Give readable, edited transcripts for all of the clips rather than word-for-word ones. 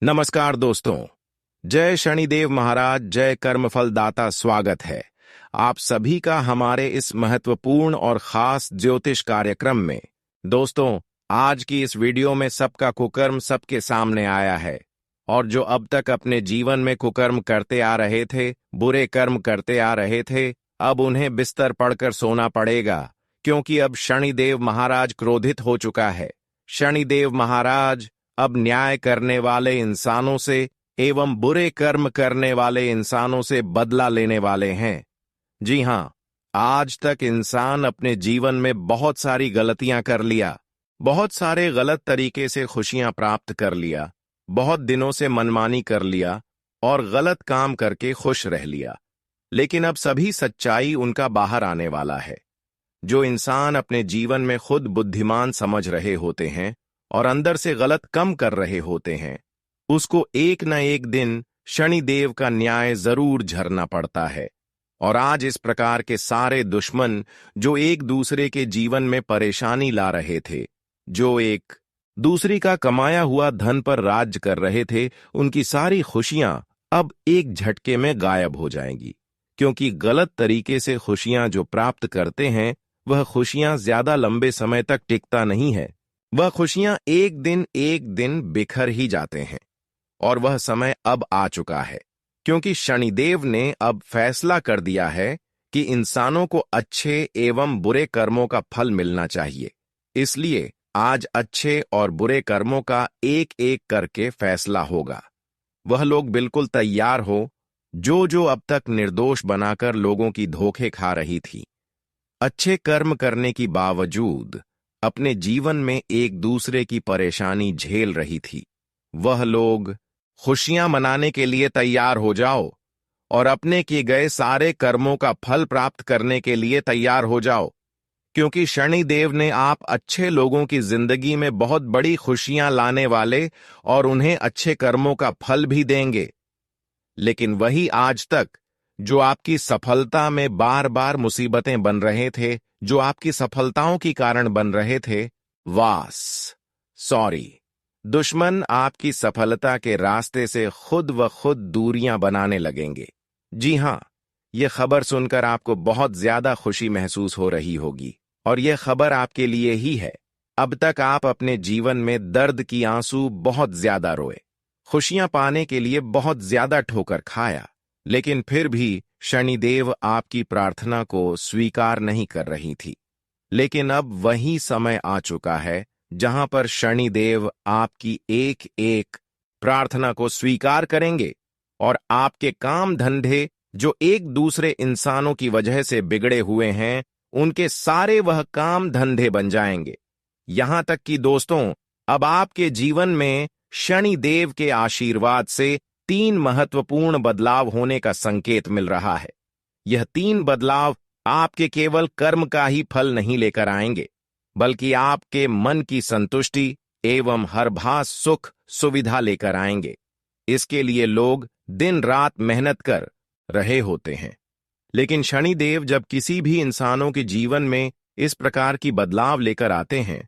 नमस्कार दोस्तों। जय शनिदेव महाराज, जय कर्मफल दाता। स्वागत है आप सभी का हमारे इस महत्वपूर्ण और खास ज्योतिष कार्यक्रम में। दोस्तों, आज की इस वीडियो में सबका कुकर्म सबके सामने आया है और जो अब तक अपने जीवन में कुकर्म करते आ रहे थे, बुरे कर्म करते आ रहे थे, अब उन्हें बिस्तर पड़कर सोना पड़ेगा, क्योंकि अब शनिदेव महाराज क्रोधित हो चुका है। शनिदेव महाराज अब न्याय करने वाले इंसानों से एवं बुरे कर्म करने वाले इंसानों से बदला लेने वाले हैं। जी हां, आज तक इंसान अपने जीवन में बहुत सारी गलतियां कर लिया, बहुत सारे गलत तरीके से खुशियां प्राप्त कर लिया, बहुत दिनों से मनमानी कर लिया और गलत काम करके खुश रह लिया। लेकिन अब सभी सच्चाई उनका बाहर आने वाला है। जो इंसान अपने जीवन में खुद बुद्धिमान समझ रहे होते हैं और अंदर से गलत कम कर रहे होते हैं, उसको एक न एक दिन शनिदेव का न्याय जरूर झरना पड़ता है। और आज इस प्रकार के सारे दुश्मन जो एक दूसरे के जीवन में परेशानी ला रहे थे, जो एक दूसरी का कमाया हुआ धन पर राज कर रहे थे, उनकी सारी खुशियां अब एक झटके में गायब हो जाएंगी। क्योंकि गलत तरीके से खुशियां जो प्राप्त करते हैं, वह खुशियां ज्यादा लंबे समय तक टिकता नहीं है। वह खुशियां एक दिन बिखर ही जाते हैं। और वह समय अब आ चुका है, क्योंकि शनिदेव ने अब फैसला कर दिया है कि इंसानों को अच्छे एवं बुरे कर्मों का फल मिलना चाहिए। इसलिए आज अच्छे और बुरे कर्मों का एक एक करके फैसला होगा। वह लोग बिल्कुल तैयार हो जो जो अब तक निर्दोष बनाकर लोगों की धोखे खा रही थी, अच्छे कर्म करने की बावजूद अपने जीवन में एक दूसरे की परेशानी झेल रही थी। वह लोग खुशियां मनाने के लिए तैयार हो जाओ और अपने किए गए सारे कर्मों का फल प्राप्त करने के लिए तैयार हो जाओ, क्योंकि शनिदेव ने आप अच्छे लोगों की जिंदगी में बहुत बड़ी खुशियां लाने वाले और उन्हें अच्छे कर्मों का फल भी देंगे। लेकिन वही आज तक जो आपकी सफलता में बार बार मुसीबतें बन रहे थे, जो आपकी सफलताओं की कारण बन रहे थे, दुश्मन आपकी सफलता के रास्ते से खुद व खुद दूरियां बनाने लगेंगे। जी हां, यह खबर सुनकर आपको बहुत ज्यादा खुशी महसूस हो रही होगी और यह खबर आपके लिए ही है। अब तक आप अपने जीवन में दर्द की आंसू बहुत ज्यादा रोए, खुशियां पाने के लिए बहुत ज्यादा ठोकर खाया, लेकिन फिर भी शनिदेव आपकी प्रार्थना को स्वीकार नहीं कर रही थी। लेकिन अब वही समय आ चुका है जहां पर शनिदेव आपकी एक एक प्रार्थना को स्वीकार करेंगे और आपके काम धंधे जो एक दूसरे इंसानों की वजह से बिगड़े हुए हैं, उनके सारे वह काम धंधे बन जाएंगे। यहां तक कि दोस्तों, अब आपके जीवन में शनिदेव के आशीर्वाद से 3 महत्वपूर्ण बदलाव होने का संकेत मिल रहा है। यह 3 बदलाव आपके केवल कर्म का ही फल नहीं लेकर आएंगे, बल्कि आपके मन की संतुष्टि एवं हरभास सुख सुविधा लेकर आएंगे। इसके लिए लोग दिन रात मेहनत कर रहे होते हैं, लेकिन शनिदेव जब किसी भी इंसानों के जीवन में इस प्रकार की बदलाव लेकर आते हैं,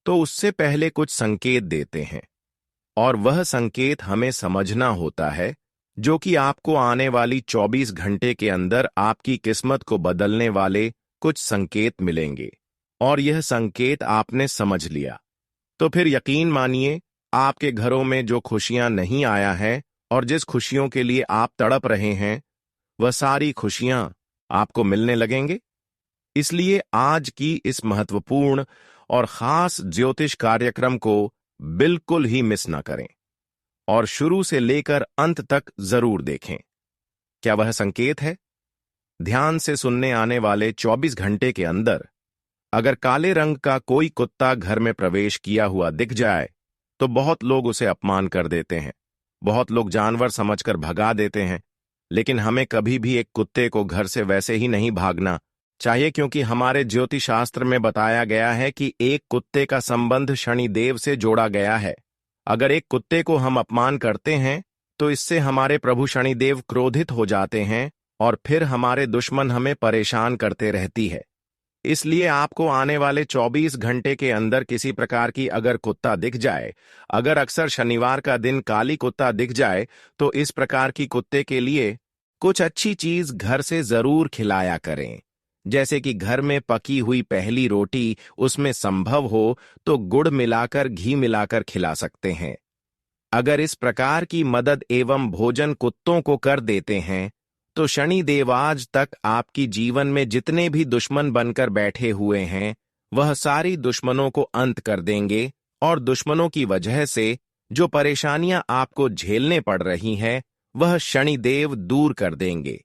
तो उससे पहले कुछ संकेत देते हैं। और वह संकेत हमें समझना होता है, जो कि आपको आने वाली 24 घंटे के अंदर आपकी किस्मत को बदलने वाले कुछ संकेत मिलेंगे। और यह संकेत आपने समझ लिया तो फिर यकीन मानिए, आपके घरों में जो खुशियां नहीं आया है और जिस खुशियों के लिए आप तड़प रहे हैं, वह सारी खुशियां आपको मिलने लगेंगे। इसलिए आज की इस महत्वपूर्ण और खास ज्योतिष कार्यक्रम को बिल्कुल ही मिस न करें और शुरू से लेकर अंत तक जरूर देखें। क्या वह संकेत है? ध्यान से सुनने आने वाले 24 घंटे के अंदर अगर काले रंग का कोई कुत्ता घर में प्रवेश किया हुआ दिख जाए, तो बहुत लोग उसे अपमान कर देते हैं, बहुत लोग जानवर समझकर भगा देते हैं। लेकिन हमें कभी भी एक कुत्ते को घर से वैसे ही नहीं भागना चाहिए, क्योंकि हमारे ज्योतिष शास्त्र में बताया गया है कि एक कुत्ते का संबंध शनिदेव से जोड़ा गया है। अगर एक कुत्ते को हम अपमान करते हैं, तो इससे हमारे प्रभु शनिदेव क्रोधित हो जाते हैं और फिर हमारे दुश्मन हमें परेशान करते रहती है। इसलिए आपको आने वाले 24 घंटे के अंदर किसी प्रकार की अगर कुत्ता दिख जाए, अगर अक्सर शनिवार का दिन काली कुत्ता दिख जाए, तो इस प्रकार की कुत्ते के लिए कुछ अच्छी चीज घर से जरूर खिलाया करें। जैसे कि घर में पकी हुई पहली रोटी, उसमें संभव हो तो गुड़ मिलाकर घी मिलाकर खिला सकते हैं। अगर इस प्रकार की मदद एवं भोजन कुत्तों को कर देते हैं तो शनिदेव आज तक आपकी जीवन में जितने भी दुश्मन बनकर बैठे हुए हैं वह सारी दुश्मनों को अंत कर देंगे और दुश्मनों की वजह से जो परेशानियां आपको झेलने पड़ रही हैं वह शनिदेव दूर कर देंगे।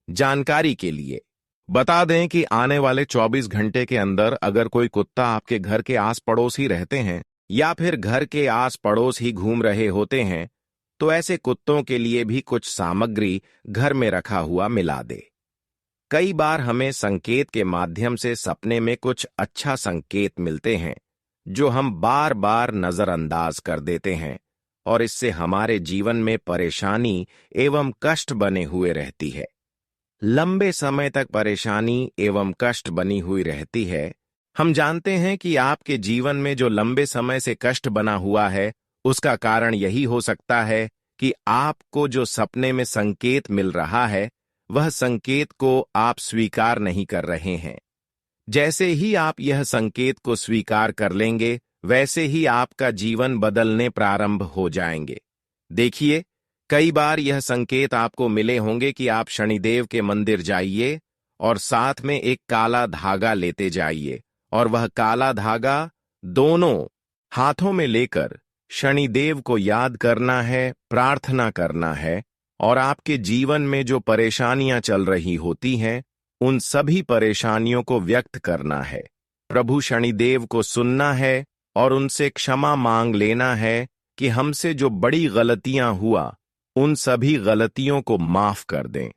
जानकारी के लिए बता दें कि आने वाले 24 घंटे के अंदर अगर कोई कुत्ता आपके घर के आस पड़ोस ही रहते हैं या फिर घर के आस पड़ोस ही घूम रहे होते हैं तो ऐसे कुत्तों के लिए भी कुछ सामग्री घर में रखा हुआ मिला दे। कई बार हमें संकेत के माध्यम से सपने में कुछ अच्छा संकेत मिलते हैं जो हम बार बार नजरअंदाज कर देते हैं और इससे हमारे जीवन में परेशानी एवं कष्ट बने हुए रहती है। लंबे समय तक परेशानी एवं कष्ट बनी हुई रहती है। हम जानते हैं कि आपके जीवन में जो लंबे समय से कष्ट बना हुआ है उसका कारण यही हो सकता है कि आपको जो सपने में संकेत मिल रहा है वह संकेत को आप स्वीकार नहीं कर रहे हैं। जैसे ही आप यह संकेत को स्वीकार कर लेंगे वैसे ही आपका जीवन बदलने प्रारंभ हो जाएंगे। देखिए, कई बार यह संकेत आपको मिले होंगे कि आप शनिदेव के मंदिर जाइए और साथ में एक काला धागा लेते जाइए और वह काला धागा दोनों हाथों में लेकर शनिदेव को याद करना है, प्रार्थना करना है और आपके जीवन में जो परेशानियां चल रही होती हैं उन सभी परेशानियों को व्यक्त करना है। प्रभु शनिदेव को सुनना है और उनसे क्षमा मांग लेना है कि हमसे जो बड़ी गलतियां हुआ उन सभी गलतियों को माफ कर दें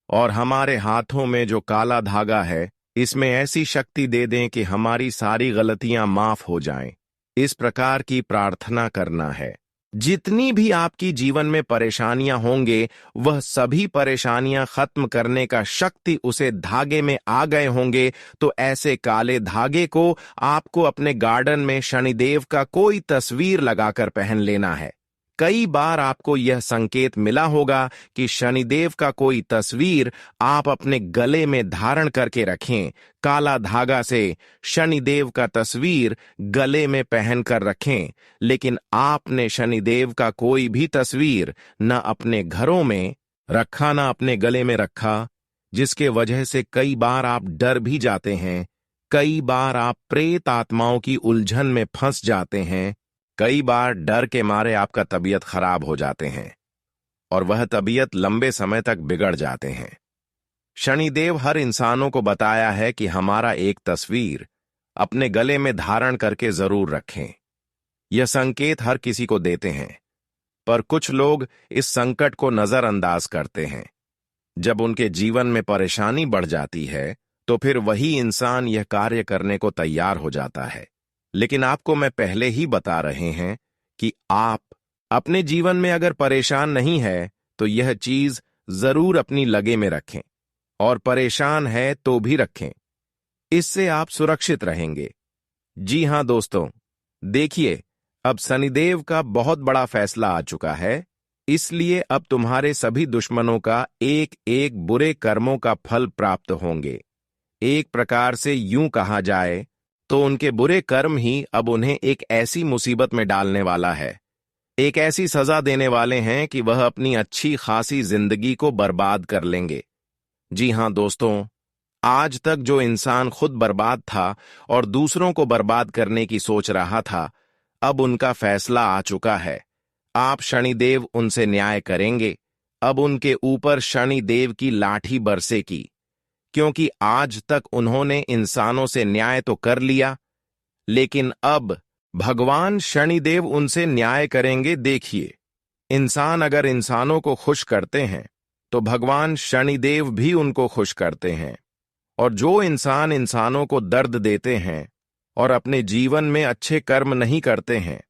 और हमारे हाथों में जो काला धागा है इसमें ऐसी शक्ति दे दें कि हमारी सारी गलतियां माफ हो जाएं। इस प्रकार की प्रार्थना करना है। जितनी भी आपकी जीवन में परेशानियां होंगे वह सभी परेशानियां खत्म करने का शक्ति उसे धागे में आ गए होंगे। तो ऐसे काले धागे को आपको अपने गार्डन में शनिदेव का कोई तस्वीर लगाकर पहन लेना है। कई बार आपको यह संकेत मिला होगा कि शनिदेव का कोई तस्वीर आप अपने गले में धारण करके रखें। काला धागा से शनिदेव का तस्वीर गले में पहनकर रखें, लेकिन आपने शनिदेव का कोई भी तस्वीर न अपने घरों में रखा न अपने गले में रखा, जिसके वजह से कई बार आप डर भी जाते हैं। कई बार आप प्रेत आत्माओं की उलझन में फंस जाते हैं। कई बार डर के मारे आपका तबीयत खराब हो जाते हैं और वह तबीयत लंबे समय तक बिगड़ जाते हैं। शनिदेव हर इंसानों को बताया है कि हमारा एक तस्वीर अपने गले में धारण करके जरूर रखें। यह संकेत हर किसी को देते हैं, पर कुछ लोग इस संकट को नजरअंदाज करते हैं। जब उनके जीवन में परेशानी बढ़ जाती है तो फिर वही इंसान यह कार्य करने को तैयार हो जाता है। लेकिन आपको मैं पहले ही बता रहे हैं कि आप अपने जीवन में अगर परेशान नहीं है तो यह चीज जरूर अपनी लगे में रखें और परेशान है तो भी रखें। इससे आप सुरक्षित रहेंगे। जी हां दोस्तों, देखिए, अब शनिदेव का बहुत बड़ा फैसला आ चुका है। इसलिए अब तुम्हारे सभी दुश्मनों का एक एक बुरे कर्मों का फल प्राप्त होंगे। एक प्रकार से यूं कहा जाए तो उनके बुरे कर्म ही अब उन्हें एक ऐसी मुसीबत में डालने वाला है, एक ऐसी सजा देने वाले हैं कि वह अपनी अच्छी खासी जिंदगी को बर्बाद कर लेंगे। जी हां दोस्तों, आज तक जो इंसान खुद बर्बाद था और दूसरों को बर्बाद करने की सोच रहा था, अब उनका फैसला आ चुका है। आप शनिदेव उनसे न्याय करेंगे। अब उनके ऊपर शनिदेव की लाठी बरसेगी, क्योंकि आज तक उन्होंने इंसानों से न्याय तो कर लिया, लेकिन अब भगवान शनिदेव उनसे न्याय करेंगे। देखिए, इंसान अगर इंसानों को खुश करते हैं तो भगवान शनिदेव भी उनको खुश करते हैं, और जो इंसान इंसानों को दर्द देते हैं और अपने जीवन में अच्छे कर्म नहीं करते हैं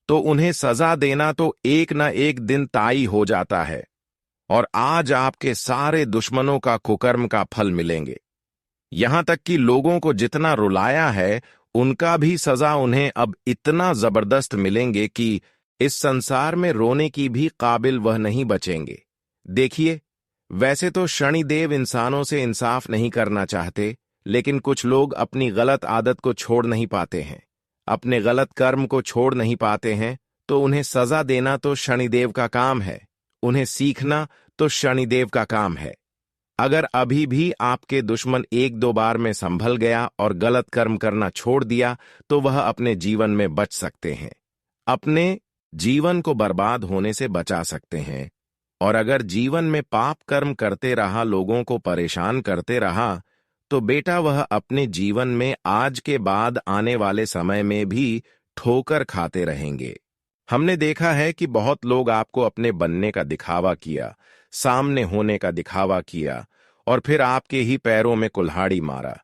तो उन्हें सजा देना तो एक न एक दिन तय हो जाता है, और आज आपके सारे दुश्मनों का कुकर्म का फल मिलेंगे। यहां तक कि लोगों को जितना रुलाया है, उनका भी सजा उन्हें अब इतना जबरदस्त मिलेंगे कि इस संसार में रोने की भी काबिल वह नहीं बचेंगे। देखिए, वैसे तो शनिदेव इंसानों से इंसाफ नहीं करना चाहते, लेकिन कुछ लोग अपनी गलत आदत को छोड़ नहीं पाते हैं, अपने गलत कर्म को छोड़ नहीं पाते हैं, तो उन्हें सजा देना तो शनिदेव का काम है, उन्हें सीखना तो शनिदेव का काम है। अगर अभी भी आपके दुश्मन एक दो बार में संभल गया और गलत कर्म करना छोड़ दिया, तो वह अपने जीवन में बच सकते हैं, अपने जीवन को बर्बाद होने से बचा सकते हैं। और अगर जीवन में पाप कर्म करते रहा, लोगों को परेशान करते रहा, तो बेटा वह अपने जीवन में आज के बाद आने वाले समय में भी ठोकर खाते रहेंगे। हमने देखा है कि बहुत लोग आपको अपने बनने का दिखावा किया, सामने होने का दिखावा किया और फिर आपके ही पैरों में कुल्हाड़ी मारा।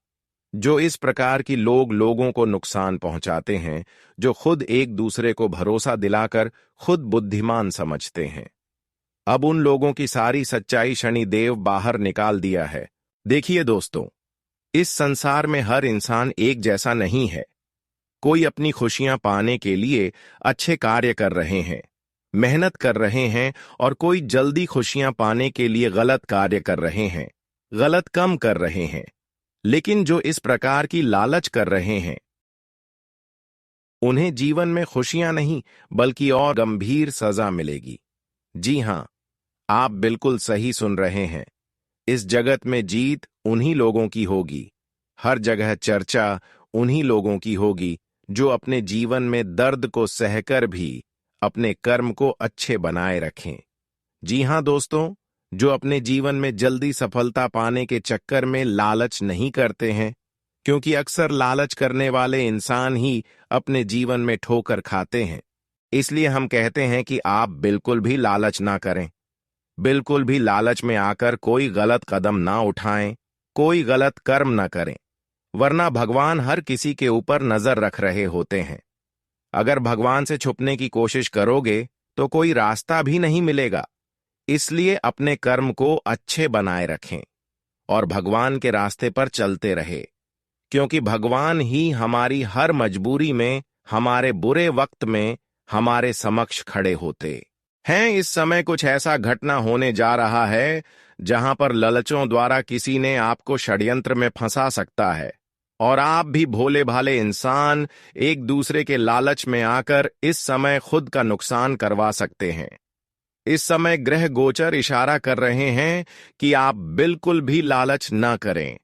जो इस प्रकार की लोग लोगों को नुकसान पहुंचाते हैं, जो खुद एक दूसरे को भरोसा दिलाकर खुद बुद्धिमान समझते हैं, अब उन लोगों की सारी सच्चाई शनिदेव बाहर निकाल दिया है। देखिए दोस्तों, इस संसार में हर इंसान एक जैसा नहीं है। कोई अपनी खुशियां पाने के लिए अच्छे कार्य कर रहे हैं, मेहनत कर रहे हैं, और कोई जल्दी खुशियां पाने के लिए गलत कार्य कर रहे हैं, गलत काम कर रहे हैं। लेकिन जो इस प्रकार की लालच कर रहे हैं, उन्हें जीवन में खुशियां नहीं बल्कि और गंभीर सजा मिलेगी। जी हां, आप बिल्कुल सही सुन रहे हैं। इस जगत में जीत उन्हीं लोगों की होगी, हर जगह चर्चा उन्हीं लोगों की होगी जो अपने जीवन में दर्द को सहकर भी अपने कर्म को अच्छे बनाए रखें। जी हां दोस्तों, जो अपने जीवन में जल्दी सफलता पाने के चक्कर में लालच नहीं करते हैं, क्योंकि अक्सर लालच करने वाले इंसान ही अपने जीवन में ठोकर खाते हैं। इसलिए हम कहते हैं कि आप बिल्कुल भी लालच ना करें, बिल्कुल भी लालच में आकर कोई गलत कदम ना उठाएं, कोई गलत कर्म ना करें, वरना भगवान हर किसी के ऊपर नजर रख रहे होते हैं। अगर भगवान से छुपने की कोशिश करोगे तो कोई रास्ता भी नहीं मिलेगा। इसलिए अपने कर्म को अच्छे बनाए रखें और भगवान के रास्ते पर चलते रहे, क्योंकि भगवान ही हमारी हर मजबूरी में, हमारे बुरे वक्त में हमारे समक्ष खड़े होते हैं। इस समय कुछ ऐसा घटना होने जा रहा है जहां पर लालचों द्वारा किसी ने आपको षड्यंत्र में फंसा सकता है, और आप भी भोले भाले इंसान एक दूसरे के लालच में आकर इस समय खुद का नुकसान करवा सकते हैं। इस समय ग्रह गोचर इशारा कर रहे हैं कि आप बिल्कुल भी लालच न करें,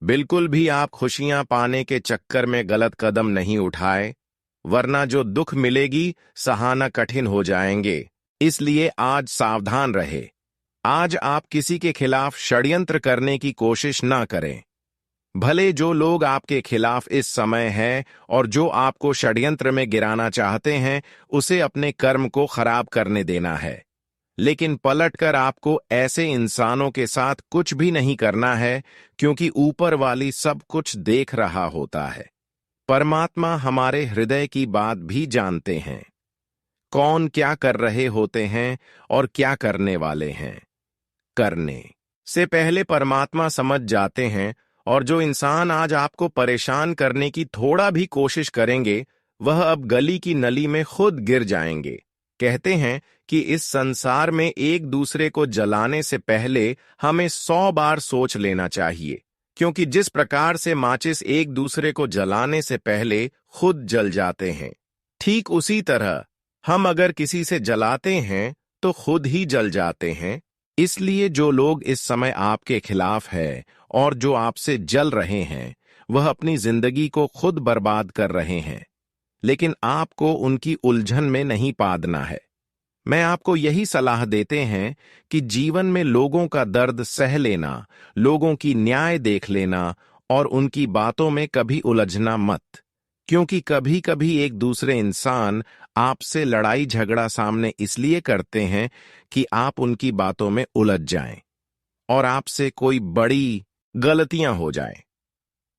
बिल्कुल भी आप खुशियां पाने के चक्कर में गलत कदम नहीं उठाए, वरना जो दुख मिलेगी सहाना कठिन हो जाएंगे। इसलिए आज सावधान रहे। आज आप किसी के खिलाफ षड्यंत्र करने की कोशिश ना करें। भले जो लोग आपके खिलाफ इस समय हैं और जो आपको षड्यंत्र में गिराना चाहते हैं, उसे अपने कर्म को खराब करने देना है, लेकिन पलटकर आपको ऐसे इंसानों के साथ कुछ भी नहीं करना है, क्योंकि ऊपर वाली सब कुछ देख रहा होता है। परमात्मा हमारे हृदय की बात भी जानते हैं, कौन क्या कर रहे होते हैं और क्या करने वाले हैं। करने से पहले परमात्मा समझ जाते हैं, और जो इंसान आज आपको परेशान करने की थोड़ा भी कोशिश करेंगे, वह अब गली की नली में खुद गिर जाएंगे। कहते हैं कि इस संसार में एक दूसरे को जलाने से पहले हमें 100 बार सोच लेना चाहिए, क्योंकि जिस प्रकार से माचिस एक दूसरे को जलाने से पहले खुद जल जाते हैं, ठीक उसी तरह हम अगर किसी से जलाते हैं तो खुद ही जल जाते हैं। इसलिए जो लोग इस समय आपके खिलाफ है और जो आपसे जल रहे हैं, वह अपनी जिंदगी को खुद बर्बाद कर रहे हैं, लेकिन आपको उनकी उलझन में नहीं पादना है। मैं आपको यही सलाह देते हैं कि जीवन में लोगों का दर्द सह लेना, लोगों की न्याय देख लेना और उनकी बातों में कभी उलझना मत, क्योंकि कभी कभी एक दूसरे इंसान आपसे लड़ाई झगड़ा सामने इसलिए करते हैं कि आप उनकी बातों में उलझ जाएं और आपसे कोई बड़ी गलतियां हो जाएं।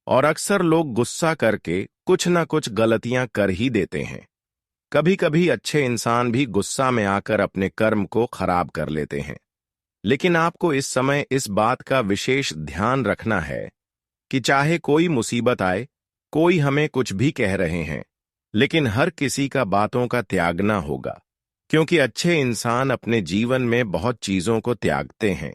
और अक्सर लोग गुस्सा करके कुछ ना कुछ गलतियां कर ही देते हैं। कभी कभी अच्छे इंसान भी गुस्सा में आकर अपने कर्म को खराब कर लेते हैं। लेकिन आपको इस समय इस बात का विशेष ध्यान रखना है कि चाहे कोई मुसीबत आए, कोई हमें कुछ भी कह रहे हैं, लेकिन हर किसी का बातों का त्यागना होगा, क्योंकि अच्छे इंसान अपने जीवन में बहुत चीजों को त्यागते हैं,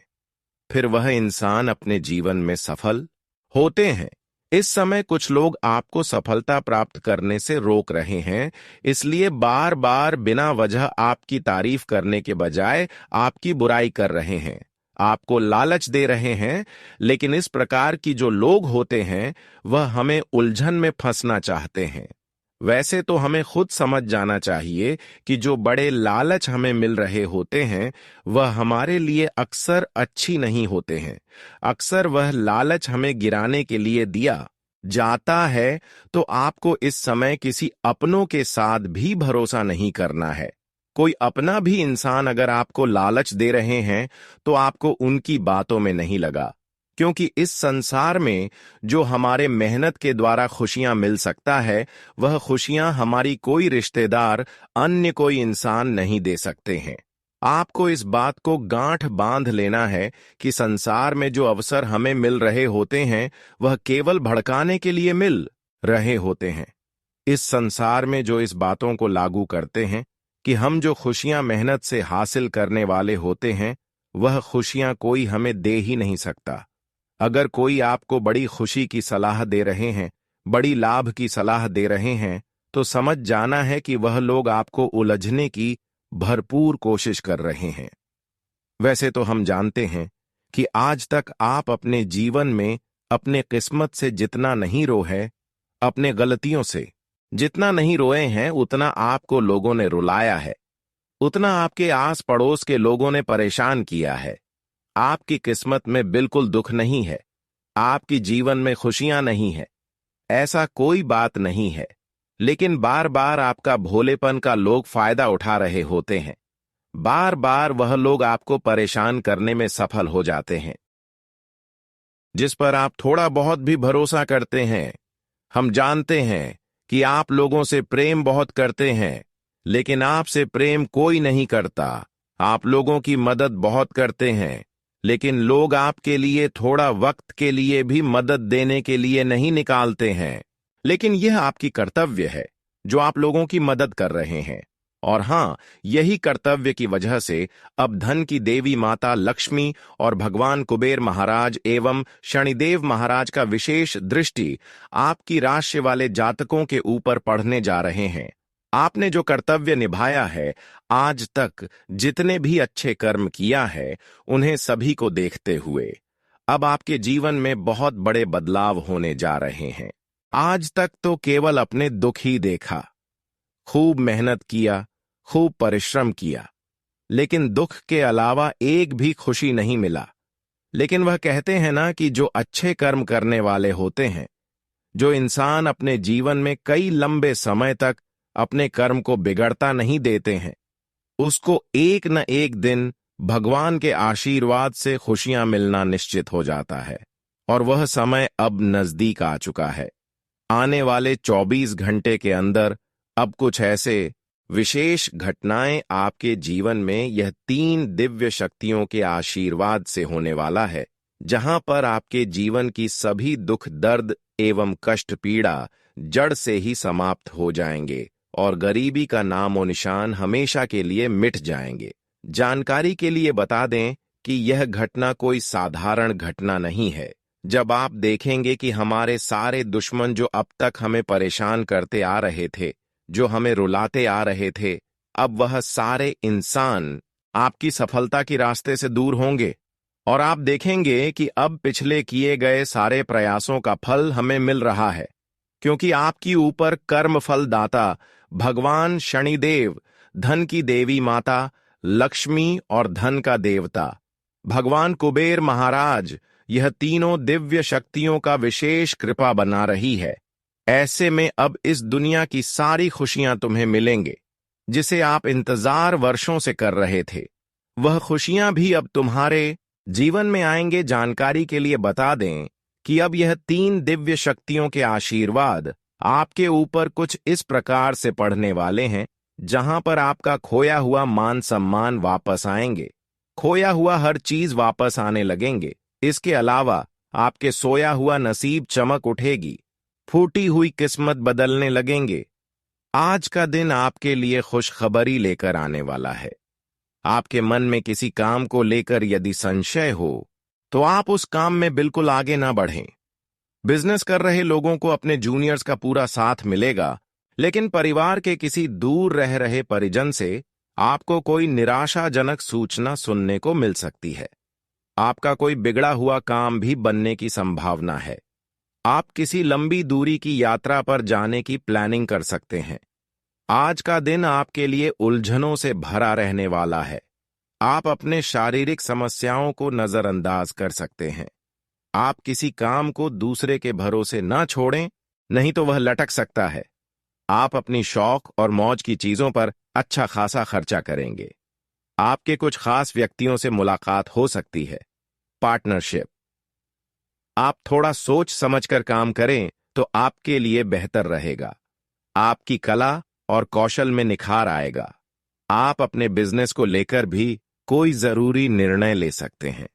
फिर वह इंसान अपने जीवन में सफल होते हैं। इस समय कुछ लोग आपको सफलता प्राप्त करने से रोक रहे हैं, इसलिए बार बार बिना वजह आपकी तारीफ करने के बजाय आपकी बुराई कर रहे हैं, आपको लालच दे रहे हैं। लेकिन इस प्रकार की जो लोग होते हैं वह हमें उलझन में फंसना चाहते हैं। वैसे तो हमें खुद समझ जाना चाहिए कि जो बड़े लालच हमें मिल रहे होते हैं वह हमारे लिए अक्सर अच्छी नहीं होते हैं। अक्सर वह लालच हमें गिराने के लिए दिया जाता है, तो आपको इस समय किसी अपनों के साथ भी भरोसा नहीं करना है। कोई अपना भी इंसान अगर आपको लालच दे रहे हैं तो आपको उनकी बातों में नहीं लगा, क्योंकि इस संसार में जो हमारे मेहनत के द्वारा खुशियां मिल सकता है वह खुशियां हमारी कोई रिश्तेदार, अन्य कोई इंसान नहीं दे सकते हैं। आपको इस बात को गांठ बांध लेना है कि संसार में जो अवसर हमें मिल रहे होते हैं वह केवल भड़काने के लिए मिल रहे होते हैं। इस संसार में जो इस बातों को लागू करते हैं कि हम जो खुशियां मेहनत से हासिल करने वाले होते हैं वह खुशियां कोई हमें दे ही नहीं सकता। अगर कोई आपको बड़ी खुशी की सलाह दे रहे हैं, बड़ी लाभ की सलाह दे रहे हैं, तो समझ जाना है कि वह लोग आपको उलझने की भरपूर कोशिश कर रहे हैं। वैसे तो हम जानते हैं कि आज तक आप अपने जीवन में अपने किस्मत से जितना नहीं रोए, अपने गलतियों से जितना नहीं रोए हैं, उतना आपको लोगों ने रुलाया है, उतना आपके आस पड़ोस के लोगों ने परेशान किया है। आपकी किस्मत में बिल्कुल दुख नहीं है, आपकी जीवन में खुशियां नहीं है, ऐसा कोई बात नहीं है। लेकिन बार बार आपका भोलेपन का लोग फायदा उठा रहे होते हैं। बार बार वह लोग आपको परेशान करने में सफल हो जाते हैं, जिस पर आप थोड़ा बहुत भी भरोसा करते हैं। हम जानते हैं कि आप लोगों से प्रेम बहुत करते हैं, लेकिन आपसे प्रेम कोई नहीं करता। आप लोगों की मदद बहुत करते हैं, लेकिन लोग आपके लिए थोड़ा वक्त के लिए भी मदद देने के लिए नहीं निकालते हैं। लेकिन यह आपकी कर्तव्य है जो आप लोगों की मदद कर रहे हैं। और हां, यही कर्तव्य की वजह से अब धन की देवी माता लक्ष्मी और भगवान कुबेर महाराज एवं शनिदेव महाराज का विशेष दृष्टि आपकी राशि वाले जातकों के ऊपर पड़ने जा रहे हैं। आपने जो कर्तव्य निभाया है, आज तक जितने भी अच्छे कर्म किया है, उन्हें सभी को देखते हुए अब आपके जीवन में बहुत बड़े बदलाव होने जा रहे हैं। आज तक तो केवल अपने दुख ही देखा, खूब मेहनत किया, खूब परिश्रम किया, लेकिन दुख के अलावा एक भी खुशी नहीं मिला। लेकिन वह कहते हैं ना कि जो अच्छे कर्म करने वाले होते हैं, जो इंसान अपने जीवन में कई लंबे समय तक अपने कर्म को बिगड़ता नहीं देते हैं, उसको एक न एक दिन भगवान के आशीर्वाद से खुशियां मिलना निश्चित हो जाता है। और वह समय अब नजदीक आ चुका है। आने वाले 24 घंटे के अंदर अब कुछ ऐसे विशेष घटनाएं आपके जीवन में यह 3 दिव्य शक्तियों के आशीर्वाद से होने वाला है, जहां पर आपके जीवन की सभी दुख, दर्द एवं कष्ट, पीड़ा जड़ से ही समाप्त हो जाएंगे और गरीबी का नामो निशान हमेशा के लिए मिट जाएंगे। जानकारी के लिए बता दें कि यह घटना कोई साधारण घटना नहीं है। जब आप देखेंगे कि हमारे सारे दुश्मन जो अब तक हमें परेशान करते आ रहे थे, जो हमें रुलाते आ रहे थे, अब वह सारे इंसान आपकी सफलता के रास्ते से दूर होंगे और आप देखेंगे कि अब पिछले किए गए सारे प्रयासों का फल हमें मिल रहा है, क्योंकि आपकी ऊपर कर्म फल दाता भगवान शनिदेव, धन की देवी माता लक्ष्मी और धन का देवता भगवान कुबेर महाराज, यह तीनों दिव्य शक्तियों का विशेष कृपा बना रही है। ऐसे में अब इस दुनिया की सारी खुशियां तुम्हें मिलेंगे, जिसे आप इंतजार वर्षों से कर रहे थे। वह खुशियां भी अब तुम्हारे जीवन में आएंगे। जानकारी के लिए बता दें कि अब यह 3 दिव्य शक्तियों के आशीर्वाद आपके ऊपर कुछ इस प्रकार से पड़ने वाले हैं, जहां पर आपका खोया हुआ मान सम्मान वापस आएंगे, खोया हुआ हर चीज वापस आने लगेंगे। इसके अलावा आपके सोया हुआ नसीब चमक उठेगी, फूटी हुई किस्मत बदलने लगेंगे। आज का दिन आपके लिए खुशखबरी लेकर आने वाला है। आपके मन में किसी काम को लेकर यदि संशय हो तो आप उस काम में बिल्कुल आगे ना बढ़ें। बिजनेस कर रहे लोगों को अपने जूनियर्स का पूरा साथ मिलेगा, लेकिन परिवार के किसी दूर रह रहे परिजन से आपको कोई निराशाजनक सूचना सुनने को मिल सकती है। आपका कोई बिगड़ा हुआ काम भी बनने की संभावना है। आप किसी लंबी दूरी की यात्रा पर जाने की प्लानिंग कर सकते हैं। आज का दिन आपके लिए उलझनों से भरा रहने वाला है। आप अपने शारीरिक समस्याओं को नजरअंदाज कर सकते हैं। आप किसी काम को दूसरे के भरोसे न छोड़ें, नहीं तो वह लटक सकता है। आप अपनी शौक और मौज की चीजों पर अच्छा खासा खर्चा करेंगे। आपके कुछ खास व्यक्तियों से मुलाकात हो सकती है। पार्टनरशिप। आप थोड़ा सोच समझकर काम करें तो आपके लिए बेहतर रहेगा। आपकी कला और कौशल में निखार आएगा। आप अपने बिजनेस को लेकर भी कोई जरूरी निर्णय ले सकते हैं।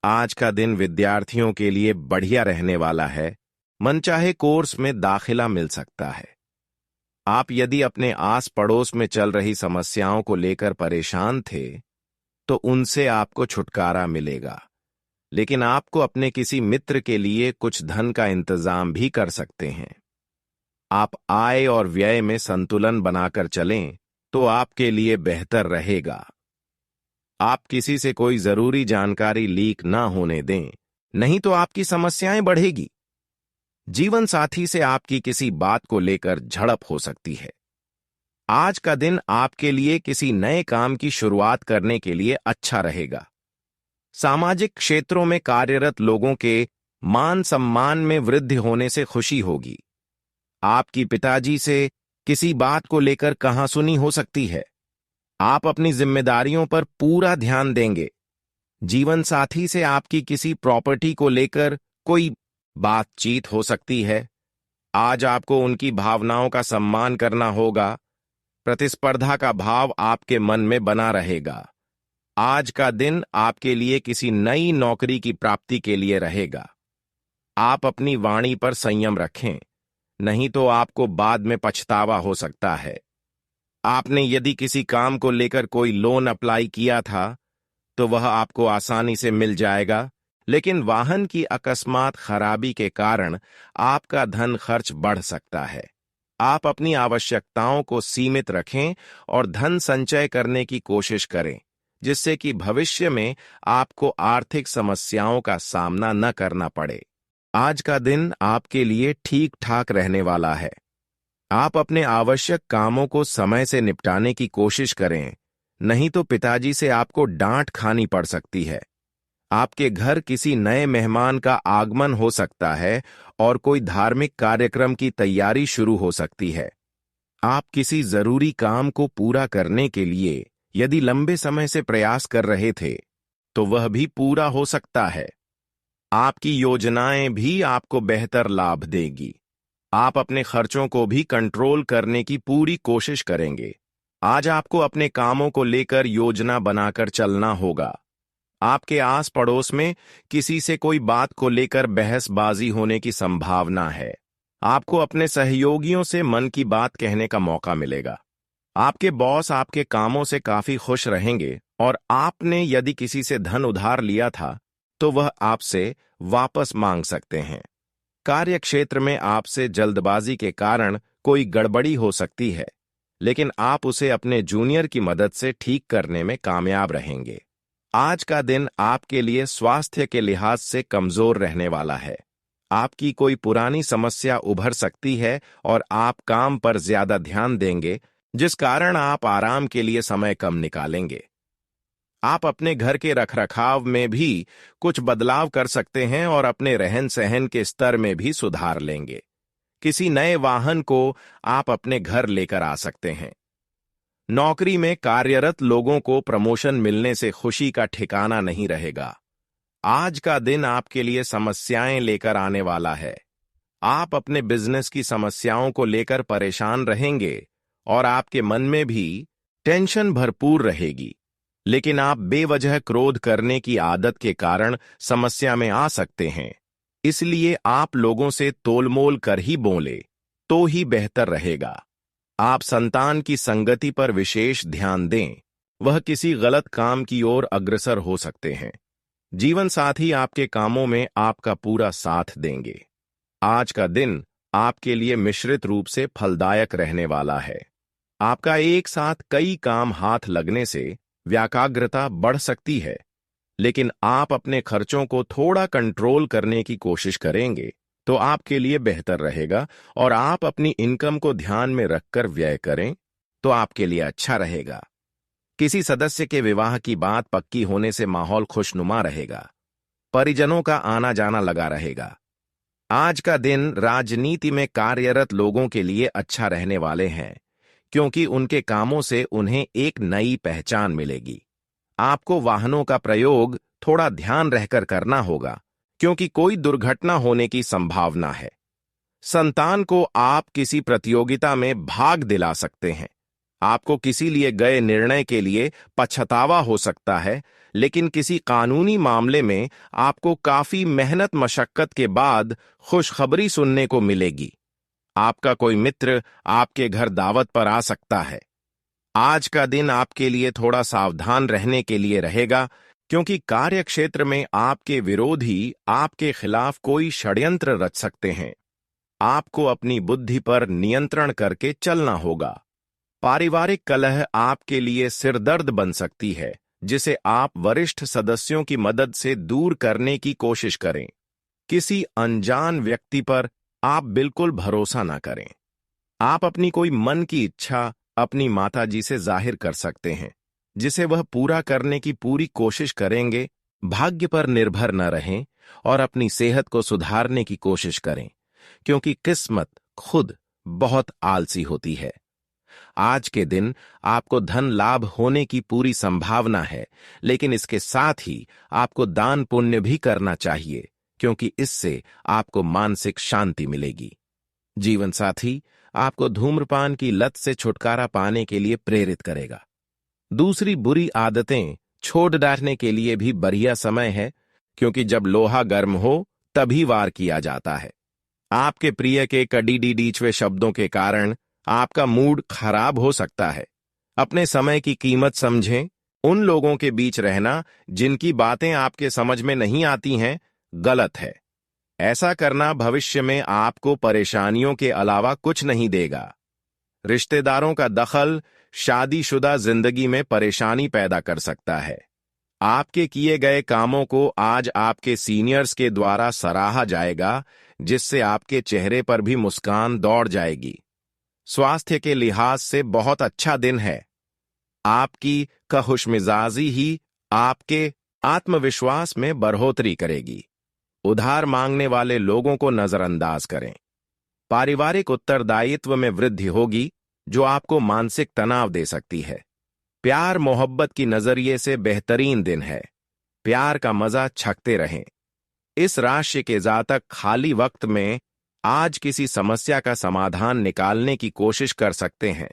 आज का दिन विद्यार्थियों के लिए बढ़िया रहने वाला है। मनचाहे कोर्स में दाखिला मिल सकता है। आप यदि अपने आस पड़ोस में चल रही समस्याओं को लेकर परेशान थे तो उनसे आपको छुटकारा मिलेगा, लेकिन आपको अपने किसी मित्र के लिए कुछ धन का इंतजाम भी कर सकते हैं। आप आय और व्यय में संतुलन बनाकर चलें तो आपके लिए बेहतर रहेगा। आप किसी से कोई जरूरी जानकारी लीक ना होने दें, नहीं तो आपकी समस्याएं बढ़ेगी। जीवन साथी से आपकी किसी बात को लेकर झड़प हो सकती है। आज का दिन आपके लिए किसी नए काम की शुरुआत करने के लिए अच्छा रहेगा। सामाजिक क्षेत्रों में कार्यरत लोगों के मान सम्मान में वृद्धि होने से खुशी होगी। आपकी पिताजी से किसी बात को लेकर कहासुनी हो सकती है। आप अपनी जिम्मेदारियों पर पूरा ध्यान देंगे। जीवन साथी से आपकी किसी प्रॉपर्टी को लेकर कोई बातचीत हो सकती है। आज आपको उनकी भावनाओं का सम्मान करना होगा। प्रतिस्पर्धा का भाव आपके मन में बना रहेगा। आज का दिन आपके लिए किसी नई नौकरी की प्राप्ति के लिए रहेगा। आप अपनी वाणी पर संयम रखें, नहीं तो आपको बाद में पछतावा हो सकता है। आपने यदि किसी काम को लेकर कोई लोन अप्लाई किया था तो वह आपको आसानी से मिल जाएगा, लेकिन वाहन की अकस्मात खराबी के कारण आपका धन खर्च बढ़ सकता है। आप अपनी आवश्यकताओं को सीमित रखें और धन संचय करने की कोशिश करें, जिससे कि भविष्य में आपको आर्थिक समस्याओं का सामना न करना पड़े। आज का दिन आपके लिए ठीक ठाक रहने वाला है। आप अपने आवश्यक कामों को समय से निपटाने की कोशिश करें, नहीं तो पिताजी से आपको डांट खानी पड़ सकती है। आपके घर किसी नए मेहमान का आगमन हो सकता है और कोई धार्मिक कार्यक्रम की तैयारी शुरू हो सकती है। आप किसी जरूरी काम को पूरा करने के लिए यदि लंबे समय से प्रयास कर रहे थे तो वह भी पूरा हो सकता है। आपकी योजनाएं भी आपको बेहतर लाभ देगी। आप अपने खर्चों को भी कंट्रोल करने की पूरी कोशिश करेंगे। आज आपको अपने कामों को लेकर योजना बनाकर चलना होगा। आपके आस पड़ोस में किसी से कोई बात को लेकर बहसबाजी होने की संभावना है। आपको अपने सहयोगियों से मन की बात कहने का मौका मिलेगा। आपके बॉस आपके कामों से काफी खुश रहेंगे और आपने यदि किसी से धन उधार लिया था तो वह आपसे वापस मांग सकते हैं। कार्य क्षेत्र में आपसे जल्दबाजी के कारण कोई गड़बड़ी हो सकती है, लेकिन आप उसे अपने जूनियर की मदद से ठीक करने में कामयाब रहेंगे। आज का दिन आपके लिए स्वास्थ्य के लिहाज से कमजोर रहने वाला है। आपकी कोई पुरानी समस्या उभर सकती है और आप काम पर ज्यादा ध्यान देंगे, जिस कारण आप आराम के लिए समय कम निकालेंगे। आप अपने घर के रखरखाव में भी कुछ बदलाव कर सकते हैं और अपने रहन सहन के स्तर में भी सुधार लेंगे। किसी नए वाहन को आप अपने घर लेकर आ सकते हैं। नौकरी में कार्यरत लोगों को प्रमोशन मिलने से खुशी का ठिकाना नहीं रहेगा। आज का दिन आपके लिए समस्याएं लेकर आने वाला है। आप अपने बिजनेस की समस्याओं को लेकर परेशान रहेंगे और आपके मन में भी टेंशन भरपूर रहेगी, लेकिन आप बेवजह क्रोध करने की आदत के कारण समस्या में आ सकते हैं। इसलिए आप लोगों से तोलमोल कर ही बोले तो ही बेहतर रहेगा। आप संतान की संगति पर विशेष ध्यान दें, वह किसी गलत काम की ओर अग्रसर हो सकते हैं। जीवन साथी आपके कामों में आपका पूरा साथ देंगे। आज का दिन आपके लिए मिश्रित रूप से फलदायक रहने वाला है। आपका एक साथ कई काम हाथ लगने से व्याकाग्रता बढ़ सकती है, लेकिन आप अपने खर्चों को थोड़ा कंट्रोल करने की कोशिश करेंगे तो आपके लिए बेहतर रहेगा, और आप अपनी इनकम को ध्यान में रखकर व्यय करें तो आपके लिए अच्छा रहेगा। किसी सदस्य के विवाह की बात पक्की होने से माहौल खुशनुमा रहेगा। परिजनों का आना जाना लगा रहेगा। आज का दिन राजनीति में कार्यरत लोगों के लिए अच्छा रहने वाले हैं, क्योंकि उनके कामों से उन्हें एक नई पहचान मिलेगी। आपको वाहनों का प्रयोग थोड़ा ध्यान रहकर करना होगा, क्योंकि कोई दुर्घटना होने की संभावना है। संतान को आप किसी प्रतियोगिता में भाग दिला सकते हैं। आपको किसी लिए गए निर्णय के लिए पछतावा हो सकता है, लेकिन किसी कानूनी मामले में आपको काफी मेहनत मशक्कत के बाद खुशखबरी सुनने को मिलेगी। आपका कोई मित्र आपके घर दावत पर आ सकता है। आज का दिन आपके लिए थोड़ा सावधान रहने के लिए रहेगा, क्योंकि कार्यक्षेत्र में आपके विरोधी आपके खिलाफ कोई षड्यंत्र रच सकते हैं। आपको अपनी बुद्धि पर नियंत्रण करके चलना होगा। पारिवारिक कलह आपके लिए सिरदर्द बन सकती है, जिसे आप वरिष्ठ सदस्यों की मदद से दूर करने की कोशिश करें। किसी अनजान व्यक्ति पर आप बिल्कुल भरोसा न करें। आप अपनी कोई मन की इच्छा अपनी माताजी से जाहिर कर सकते हैं, जिसे वह पूरा करने की पूरी कोशिश करेंगे। भाग्य पर निर्भर न रहें और अपनी सेहत को सुधारने की कोशिश करें, क्योंकि किस्मत खुद बहुत आलसी होती है। आज के दिन आपको धन लाभ होने की पूरी संभावना है, लेकिन इसके साथ ही आपको दान पुण्य भी करना चाहिए, क्योंकि इससे आपको मानसिक शांति मिलेगी। जीवन साथी आपको धूम्रपान की लत से छुटकारा पाने के लिए प्रेरित करेगा। दूसरी बुरी आदतें छोड़ डालने के लिए भी बढ़िया समय है, क्योंकि जब लोहा गर्म हो तभी वार किया जाता है। आपके प्रिय के कड़ीडीडीचवे शब्दों के कारण आपका मूड खराब हो सकता है। अपने समय की कीमत समझें। उन लोगों के बीच रहना जिनकी बातें आपके समझ में नहीं आती हैं, गलत है। ऐसा करना भविष्य में आपको परेशानियों के अलावा कुछ नहीं देगा। रिश्तेदारों का दखल शादीशुदा जिंदगी में परेशानी पैदा कर सकता है। आपके किए गए कामों को आज आपके सीनियर्स के द्वारा सराहा जाएगा, जिससे आपके चेहरे पर भी मुस्कान दौड़ जाएगी। स्वास्थ्य के लिहाज से बहुत अच्छा दिन है। आपकी खुशमिजाजी ही आपके आत्मविश्वास में बढ़ोतरी करेगी। उधार मांगने वाले लोगों को नजरअंदाज करें। पारिवारिक उत्तरदायित्व में वृद्धि होगी, जो आपको मानसिक तनाव दे सकती है। प्यार मोहब्बत की नजरिए से बेहतरीन दिन है। प्यार का मजा छकते रहें। इस राशि के जातक खाली वक्त में आज किसी समस्या का समाधान निकालने की कोशिश कर सकते हैं।